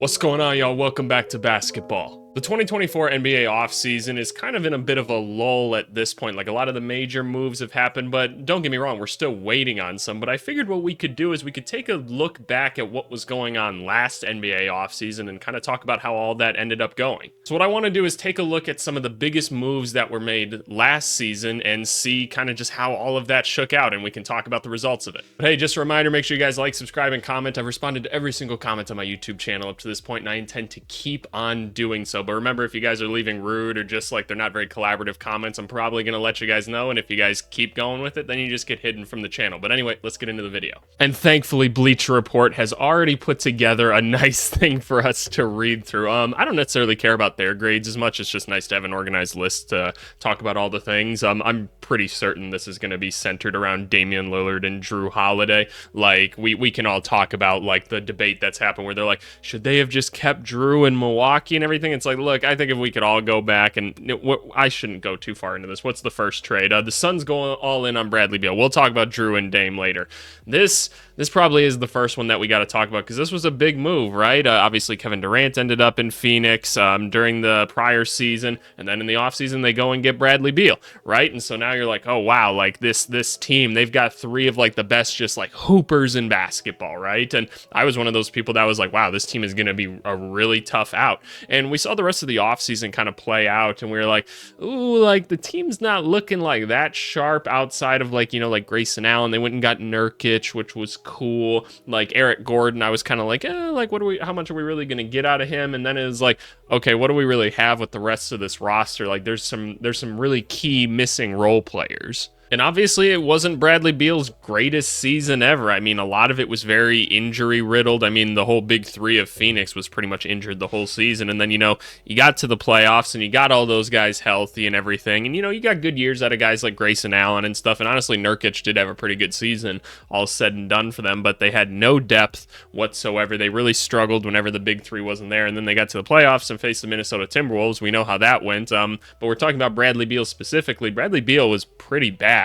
What's going on, y'all? Welcome back to basketball. The 2024 NBA offseason is kind of in a bit of a lull at this point. Like, a lot of the major moves have happened, but don't get me wrong, we're still waiting on some. But I figured what we could do is we could take a look back at what was going on last NBA offseason and kind of talk about how all that ended up going. So what I want to do is take a look at some of the biggest moves that were made last season and see kind of just how all of that shook out, and we can talk about the results of it. But hey, just a reminder, make sure you guys like, subscribe, and comment. I've responded to every single comment on my YouTube channel up to this point, and I intend to keep on doing so. But remember, if you guys are leaving rude or just like they're not very collaborative comments, I'm probably going to let you guys know, and if you guys keep going with it, then you just get hidden from the channel. But anyway, let's get into the video. And thankfully, Bleacher Report has already put together a nice thing for us to read through. I don't necessarily care about their grades as much. It's just nice to have an organized list to talk about all the things. I'm pretty certain this is going to be centered around Damian Lillard and Drew Holiday. Like, we can all talk about like the debate that's happened where they're like, should they have just kept Drew in Milwaukee and everything? It's like, look, I think if we could all go back and I shouldn't go too far into this. What's the first trade? The Suns go all in on Bradley Beal. We'll talk about Drew and Dame later. This probably is the first one that we got to talk about because this was a big move, right? Obviously, Kevin Durant ended up in Phoenix during the prior season, and then in the offseason, they go and get Bradley Beal, right? And so now you're like, oh, wow, like this team, they've got three of like the best just like hoopers in basketball, right? And I was one of those people that was like, wow, this team is going to be a really tough out. And we saw the rest of the offseason kind of play out, and we were like, ooh, like the team's not looking like that sharp outside of like, like Grayson Allen. They went and got Nurkic, which was cool. Like Eric Gordon, I was kind of like, like how much are we really going to get out of him? And then it was like, okay, what do we really have with the rest of this roster? Like there's some really key missing role players. And obviously, it wasn't Bradley Beal's greatest season ever. I mean, a lot of it was very injury-riddled. I mean, the whole big three of Phoenix was pretty much injured the whole season. And then, you got to the playoffs, and you got all those guys healthy and everything. And, you got good years out of guys like Grayson Allen and stuff. And honestly, Nurkic did have a pretty good season, all said and done for them. But they had no depth whatsoever. They really struggled whenever the big three wasn't there. And then they got to the playoffs and faced the Minnesota Timberwolves. We know how that went. But we're talking about Bradley Beal specifically. Bradley Beal was pretty bad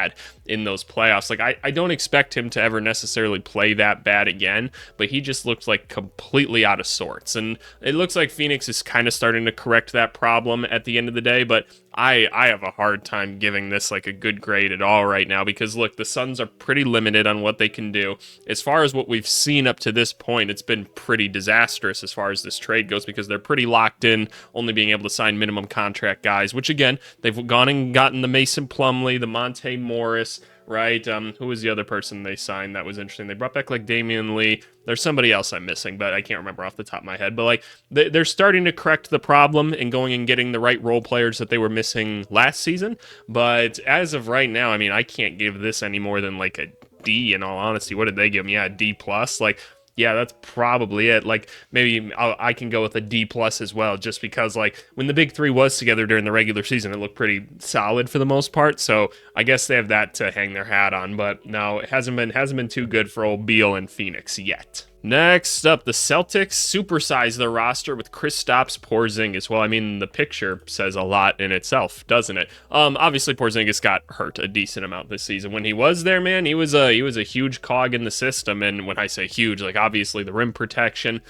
in those playoffs. Like, I don't expect him to ever necessarily play that bad again, but he just looked like completely out of sorts. And it looks like Phoenix is kind of starting to correct that problem at the end of the day, but I have a hard time giving this like a good grade at all right now because, look, the Suns are pretty limited on what they can do. As far as what we've seen up to this point, it's been pretty disastrous as far as this trade goes because they're pretty locked in, only being able to sign minimum contract guys, which, again, they've gone and gotten the Mason Plumlee, the Monte Morris, right? Who was the other person they signed that was interesting? They brought back like Damian Lee. There's somebody else I'm missing, but I can't remember off the top of my head. But like they're starting to correct the problem and going and getting the right role players that they were missing last season. But as of right now, I mean, I can't give this any more than like a D. In all honesty, what did they give me? Yeah, a D plus. Like, yeah, that's probably it. Like, maybe I can go with a D plus as well, just because, like, when the big three was together during the regular season, it looked pretty solid for the most part. So I guess they have that to hang their hat on. But no, it hasn't been too good for old Beal and Phoenix yet. Next up, the Celtics supersize their roster with Kristaps Porzingis. Well, I mean, the picture says a lot in itself, doesn't it? Obviously, Porzingis got hurt a decent amount this season. When he was there, man, he was a huge cog in the system. And when I say huge, like obviously the rim protection,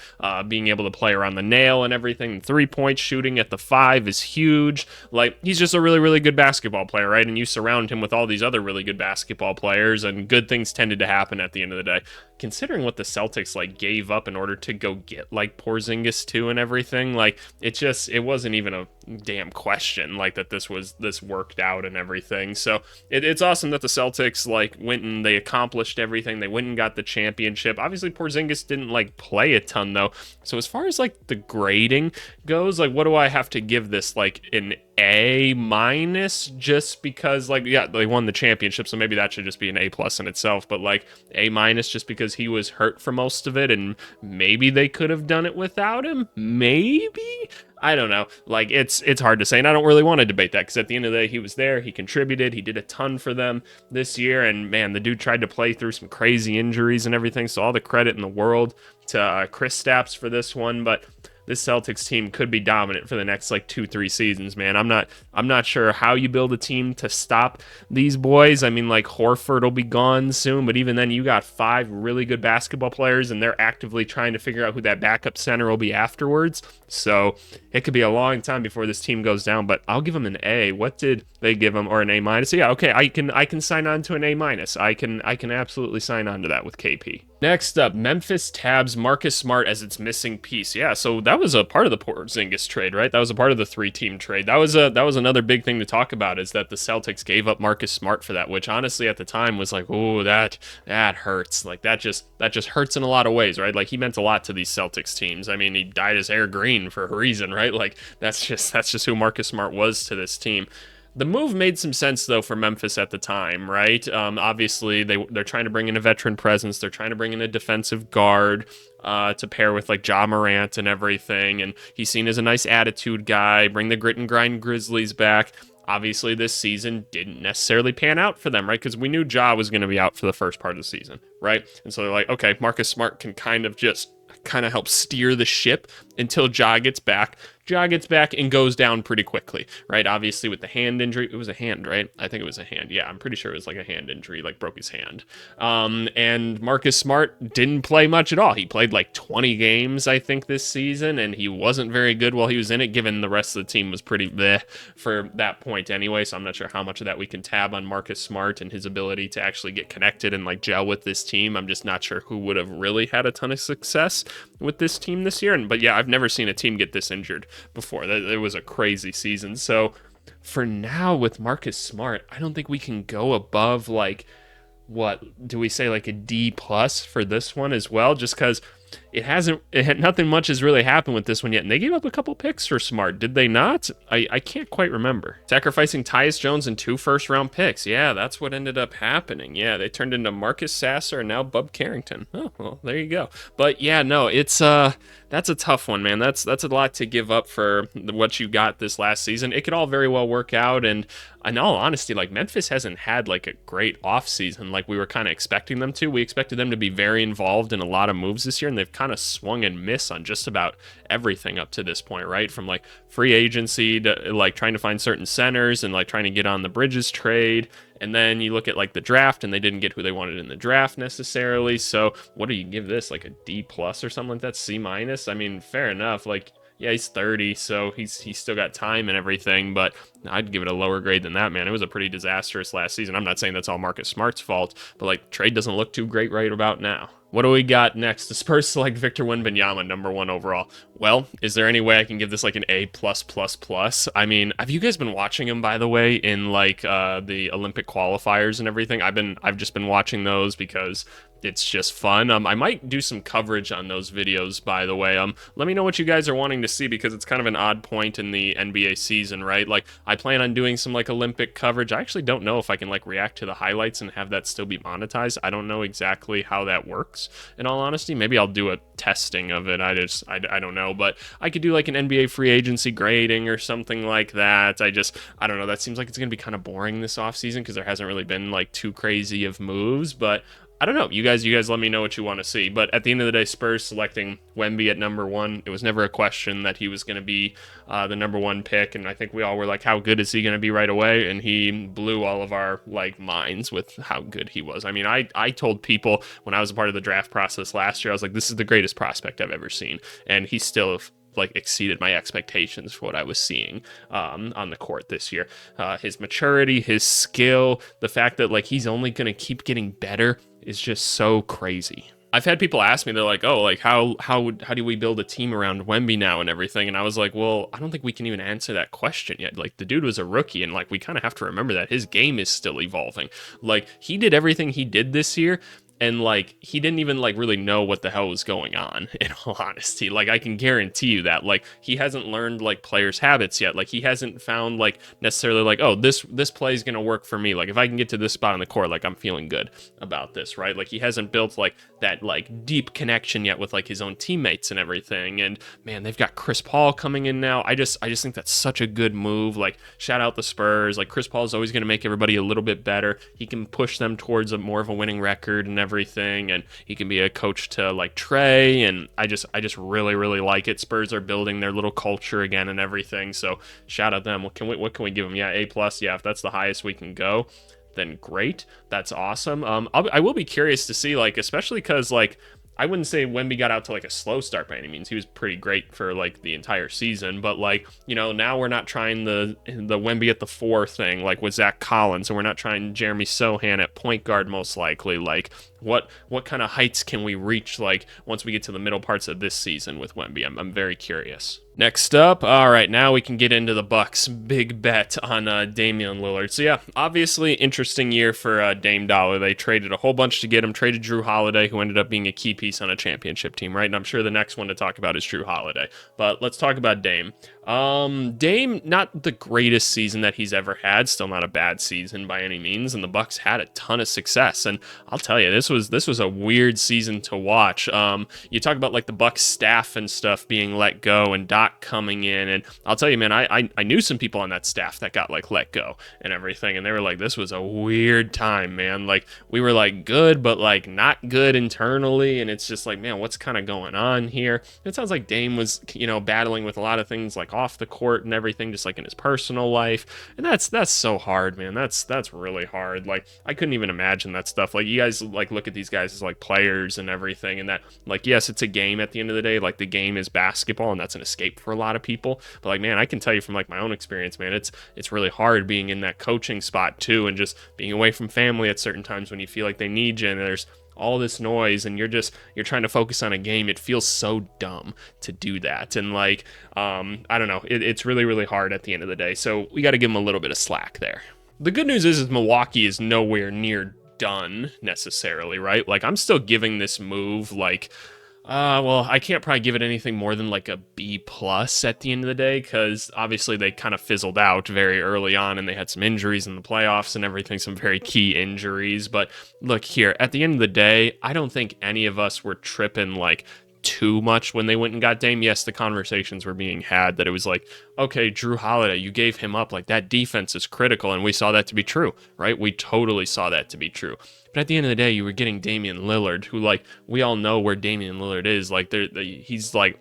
being able to play around the nail and everything, 3-point shooting at the 5 is huge. Like, he's just a really, really good basketball player, right? And you surround him with all these other really good basketball players, and good things tended to happen at the end of the day. Considering what the Celtics like gave up in order to go get like Porzingis too and everything, like it wasn't even a damn question like that this worked out and everything. So it's awesome that the Celtics like went and they accomplished everything. They went and got the championship. Obviously Porzingis didn't like play a ton though. So as far as like the grading goes, like what do I have to give this? Like an A minus, just because like, yeah, they won the championship, so maybe that should just be an A plus in itself, but like A minus just because he was hurt for most of it and maybe they could have done it without him, maybe. I don't know. Like, it's hard to say, and I don't really want to debate that because at the end of the day, he was there, he contributed, he did a ton for them this year, and man, the dude tried to play through some crazy injuries and everything, so all the credit in the world to Kristaps for this one. But this Celtics team could be dominant for the next like 2-3 seasons, man. I'm not sure how you build a team to stop these boys. I mean, like Horford will be gone soon, but even then you got 5 really good basketball players and they're actively trying to figure out who that backup center will be afterwards. So it could be a long time before this team goes down, but I'll give them an A. What did they give them? Or an A minus? Yeah, okay, I can sign on to an A minus. I can absolutely sign on to that with KP. Next up, Memphis tabs Marcus Smart as its missing piece. Yeah, so that was a part of the Porzingis trade, right? That was a part of the 3-team trade. That was another big thing to talk about, is that the Celtics gave up Marcus Smart for that, which honestly at the time was like, oh, that hurts. Like that just hurts in a lot of ways, right? Like he meant a lot to these Celtics teams. I mean, he dyed his hair green for a reason, right? Like that's just who Marcus Smart was to this team. The move made some sense, though, for Memphis at the time, right? Obviously, they're trying to bring in a veteran presence. They're trying to bring in a defensive guard to pair with, like, Ja Morant and everything. And he's seen as a nice attitude guy. Bring the grit and grind Grizzlies back. Obviously, this season didn't necessarily pan out for them, right? Because we knew Ja was going to be out for the first part of the season, right? And so they're like, okay, Marcus Smart can kind of help steer the ship until Ja gets back. Ja gets back and goes down pretty quickly, right? Obviously with the hand injury, it was a hand, right? I think it was a hand. Yeah, I'm pretty sure it was like a hand injury, like broke his hand. And Marcus Smart didn't play much at all. He played like 20 games, I think, this season, and he wasn't very good while he was in it, given the rest of the team was pretty bleh for that point anyway. So I'm not sure how much of that we can tab on Marcus Smart and his ability to actually get connected and like gel with this team. I'm just not sure who would have really had a ton of success with this team this year. But yeah, I've never seen a team get this injured before. It was a crazy season. So for now with Marcus Smart, I don't think we can go above like, what do we say, like a D plus for this one as well, just because nothing much has really happened with this one yet. And they gave up a couple picks for Smart, did they not? I can't quite remember. Sacrificing Tyus Jones and 2 first-round picks. Yeah, that's what ended up happening. Yeah, they turned into Marcus Sasser and now Bub Carrington. Oh, well, there you go. But yeah, no, it's that's a tough one, man. That's a lot to give up for what you got this last season. It could all very well work out, and in all honesty, like Memphis hasn't had like a great offseason like we were kind of expecting them to. We expected them to be very involved in a lot of moves this year, and they've kind of swung and missed on just about everything up to this point, right? From like free agency to like trying to find certain centers and like trying to get on the Bridges trade. And then you look at like the draft and they didn't get who they wanted in the draft necessarily. So what do you give this? Like a D plus or something like that? C minus? I mean, fair enough. Like, yeah, he's 30, so he's still got time and everything, but I'd give it a lower grade than that, man. It was a pretty disastrous last season. I'm not saying that's all Marcus Smart's fault, but like trade doesn't look too great right about now. What do we got next? The Spurs select Victor Wembanyama, number 1 overall. Well, is there any way I can give this like an A+++? I mean, have you guys been watching him, by the way, in like the Olympic qualifiers and everything? I've just been watching those because it's just fun. I might do some coverage on those videos, by the way. Let me know what you guys are wanting to see, because it's kind of an odd point in the NBA season, right? Like, I plan on doing some like Olympic coverage. I actually don't know if I can like react to the highlights and have that still be monetized. I don't know exactly how that works, in all honesty. Maybe I'll do a testing of it. I don't know, but I could do like an NBA free agency grading or something like that. I don't know. That seems like it's going to be kind of boring this offseason because there hasn't really been like too crazy of moves, but I don't know. You guys let me know what you want to see. But at the end of the day, Spurs selecting Wemby at number 1. It was never a question that he was going to be the number 1 pick. And I think we all were like, how good is he going to be right away? And he blew all of our like minds with how good he was. I mean, I told people when I was a part of the draft process last year, I was like, this is the greatest prospect I've ever seen. And he still like exceeded my expectations for what I was seeing on the court this year. His maturity, his skill, the fact that like he's only going to keep getting better is just so crazy. I've had people ask me, they're like, oh, like how do we build a team around Wemby now and everything? And I was like, well, I don't think we can even answer that question yet. Like, the dude was a rookie, and like we kind of have to remember that his game is still evolving. Like, he did everything he did this year, and like he didn't even like really know what the hell was going on, in all honesty. Like, I can guarantee you that like he hasn't learned like players' habits yet. Like, he hasn't found like necessarily like, oh, this play is gonna work for me. Like, if I can get to this spot on the court, like I'm feeling good about this, right? Like, he hasn't built like that like deep connection yet with like his own teammates and everything. And man, they've got Chris Paul coming in now. I just think that's such a good move. Like, shout out the Spurs. Like, Chris Paul is always gonna make everybody a little bit better. He can push them towards a more of a winning record and everything, and he can be a coach to like Trey, and I just really like it. Spurs are building their little culture again and everything, so shout out them. What can we give them? Yeah, A+. Yeah, if that's the highest we can go, then great. That's awesome. I will be curious to see, like, especially because, like, I wouldn't say Wemby got out to like a slow start by any means. He was pretty great for like the entire season, but like, you know, now we're not trying the Wemby at the 4 thing like with Zach Collins, and we're not trying Jeremy Sohan at point guard most likely. Like, what kind of heights can we reach like once we get to the middle parts of this season with Wemby? I'm very curious. Next up, all right, now we can get into the Bucks' big bet on Damian Lillard. So yeah, obviously interesting year for Dame Dollar. They traded a whole bunch to get him, traded Drew Holiday, who ended up being a key piece on a championship team, right? And I'm sure the next one to talk about is Drew Holiday. But let's talk about Dame. Dame, not the greatest season that he's ever had, still not a bad season by any means, and the Bucks had a ton of success. And I'll tell you, this was a weird season to watch. You talk about like the Bucks staff and stuff being let go and Doc coming in, and I'll tell you, man, I knew some people on that staff that got like let go and everything, and they were like, this was a weird time, man. Like, we were like good, but like not good internally, and it's just like, man, what's kind of going on here? It sounds like Dame was, you know, battling with a lot of things like off the court and everything, just like in his personal life, and that's so hard, man. That's really hard. Like, I couldn't even imagine that stuff. Like, you guys like look at these guys as like players and everything, and that, like, yes, it's a game at the end of the day. Like, the game is basketball, and that's an escape for a lot of people, but like, man, I can tell you from like my own experience, man, it's really hard being in that coaching spot too, and just being away from family at certain times when you feel like they need you, and there's all this noise, and you're trying to focus on a game. It feels so dumb to do that, and like, I don't know, it's really hard at the end of the day, so we got to give them a little bit of slack there. The good news is Milwaukee is nowhere near done necessarily, right? Like, I'm still giving this move like, well, I can't probably give it anything more than like a B+ at the end of the day, because obviously they kind of fizzled out very early on, and they had some injuries in the playoffs and everything, some very key injuries. But look here, at the end of the day, I don't think any of us were tripping like too much when they went and got Dame. Yes, the conversations were being had that it was like, okay, Drew Holiday, you gave him up, like that defense is critical, and we saw that to be true, right? We totally saw that to be true. But at the end of the day, you were getting Damian Lillard, who, like, we all know where Damian Lillard is. Like, he's like,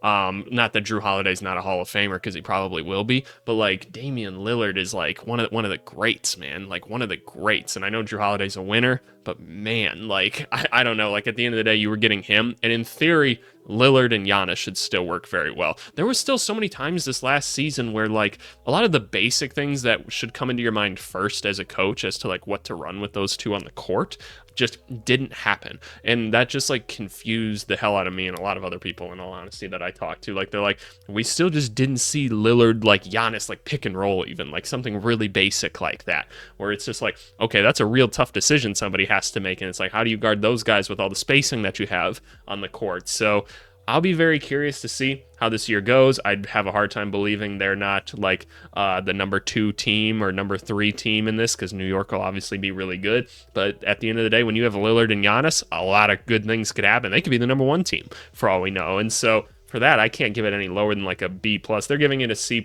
not that Drew Holiday's not a Hall of Famer, because he probably will be, but like, Damian Lillard is like one of the greats, man, like one of the greats. And I know Drew Holiday's a winner, but man, like, I don't know, like, at the end of the day, you were getting him, and in theory, Lillard and Giannis should still work very well. There was still so many times this last season where, like, a lot of the basic things that should come into your mind first as a coach as to like what to run with those two on the court just didn't happen, and that just like confused the hell out of me and a lot of other people, in all honesty, that I talked to. Like, they're like, we still just didn't see Lillard like Giannis, like pick and roll, even like something really basic like that, where it's just like, okay, that's a real tough decision somebody has to make, and it's like, how do you guard those guys with all the spacing that you have on the court? So I'll be very curious to see how this year goes. I'd have a hard time believing they're not like the number 2 team or number 3 team in this, because New York will obviously be really good. But at the end of the day, when you have Lillard and Giannis, a lot of good things could happen. They could be the number 1 team for all we know. And so for that, I can't give it any lower than like a B+. They're giving it a C+.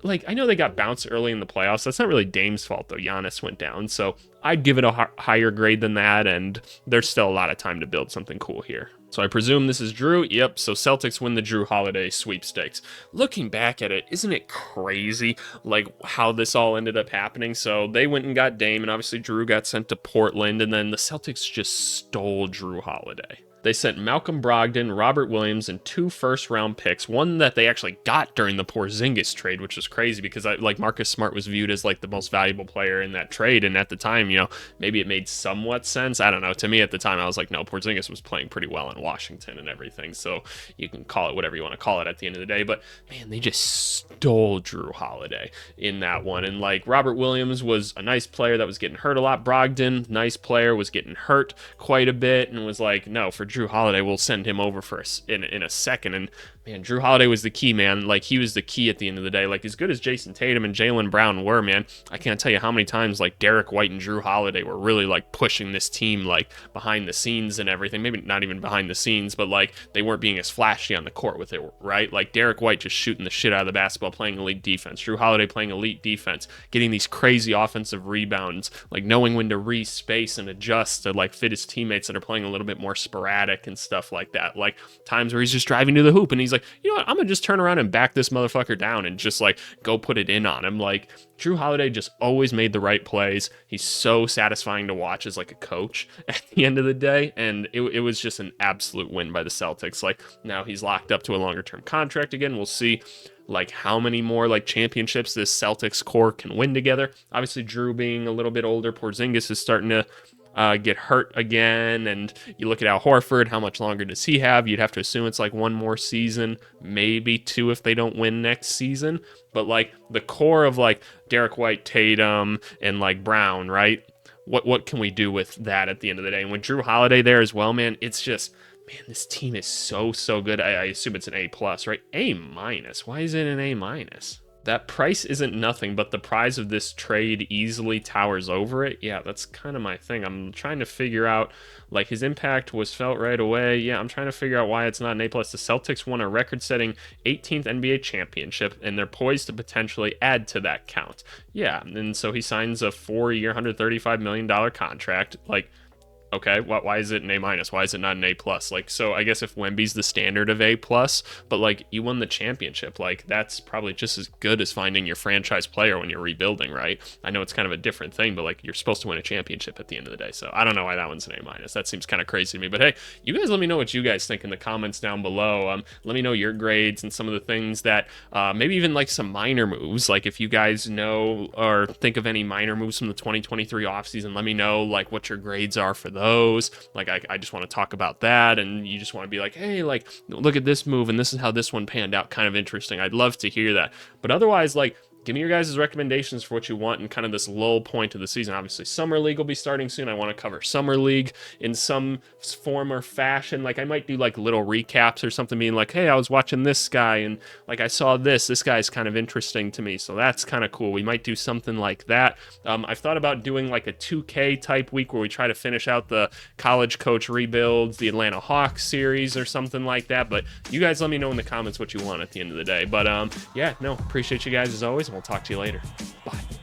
Like, I know they got bounced early in the playoffs. That's not really Dame's fault, though. Giannis went down. So I'd give it a higher grade than that, and there's still a lot of time to build something cool here. So I presume this is Drew. Yep, so Celtics win the Drew Holiday sweepstakes. Looking back at it, isn't it crazy, like, how this all ended up happening? So they went and got Dame, and obviously Drew got sent to Portland, and then the Celtics just stole Drew Holiday. They sent Malcolm Brogdon, Robert Williams, and 2 first-round picks. One that they actually got during the Porzingis trade, which was crazy, because like Marcus Smart was viewed as like the most valuable player in that trade, and at the time, you know, maybe it made somewhat sense. I don't know. To me, at the time, I was like, no, Porzingis was playing pretty well in Washington and everything, so you can call it whatever you want to call it at the end of the day. But man, they just stole Drew Holiday in that one. And like, Robert Williams was a nice player that was getting hurt a lot. Brogdon, nice player, was getting hurt quite a bit, and was like, no, for Drew Holiday, we'll send him over for in a second. And Man, Drew Holiday was the key, man. Like, he was the key at the end of the day. Like, as good as Jason Tatum and Jaylen Brown were, man, I can't tell you how many times, like, Derek White and Drew Holiday were really, like, pushing this team, like, behind the scenes and everything. Maybe not even behind the scenes, but, like, they weren't being as flashy on the court with it, right? Like, Derek White just shooting the shit out of the basketball, playing elite defense. Drew Holiday playing elite defense, getting these crazy offensive rebounds, like, knowing when to re-space and adjust to, like, fit his teammates that are playing a little bit more sporadic and stuff like that. Like, times where he's just driving to the hoop and he's like, you know what, I'm gonna just turn around and back this motherfucker down and just like go put it in on him. Like, Drew Holiday just always made the right plays. He's so satisfying to watch as like a coach at the end of the day, and it was just an absolute win by the Celtics. Like, now he's locked up to a longer term contract again. We'll see like how many more like championships this Celtics core can win together. Obviously, Drew being a little bit older, Porzingis is starting to get hurt again, and you look at Al Horford, how much longer does he have? You'd have to assume it's like one more season, maybe two if they don't win next season. But like the core of like Derek White, Tatum, and like Brown, right? What can we do with that at the end of the day? And with Drew Holiday there as well, man, it's just, man, this team is so good. I assume it's an A+, right? A-. Why is it an A-? That price isn't nothing, but the prize of this trade easily towers over it. Yeah, that's kind of my thing. I'm trying to figure out, like, his impact was felt right away. Yeah, I'm trying to figure out why it's not an A+. The Celtics won a record-setting 18th NBA championship, and they're poised to potentially add to that count. Yeah, and so he signs a 4-year, $135 million contract. Like, okay, why is it an A-? Why is it not an A+? Like, so I guess if Wemby's the standard of A+, but like, you won the championship, like, that's probably just as good as finding your franchise player when you're rebuilding, right? I know it's kind of a different thing, but like, you're supposed to win a championship at the end of the day. So I don't know why that one's an A-. That seems kind of crazy to me. But hey, you guys let me know what you guys think in the comments down below. Let me know your grades and some of the things that maybe even like some minor moves. Like, if you guys know or think of any minor moves from the 2023 offseason, let me know like what your grades are for those. Like, I just want to talk about that, and you just want to be like, hey, like, look at this move and this is how this one panned out. Kind of interesting. I'd love to hear that. But otherwise, like, give me your guys' recommendations for what you want in kind of this lull point of the season. Obviously, Summer League will be starting soon. I want to cover Summer League in some form or fashion. Like, I might do like little recaps or something, being like, hey, I was watching this guy and like I saw this. This guy's kind of interesting to me. So that's kind of cool. We might do something like that. I've thought about doing like a 2K type week where we try to finish out the college coach rebuilds, the Atlanta Hawks series or something like that. But you guys let me know in the comments what you want at the end of the day. But yeah, no, appreciate you guys as always. We'll talk to you later. Bye.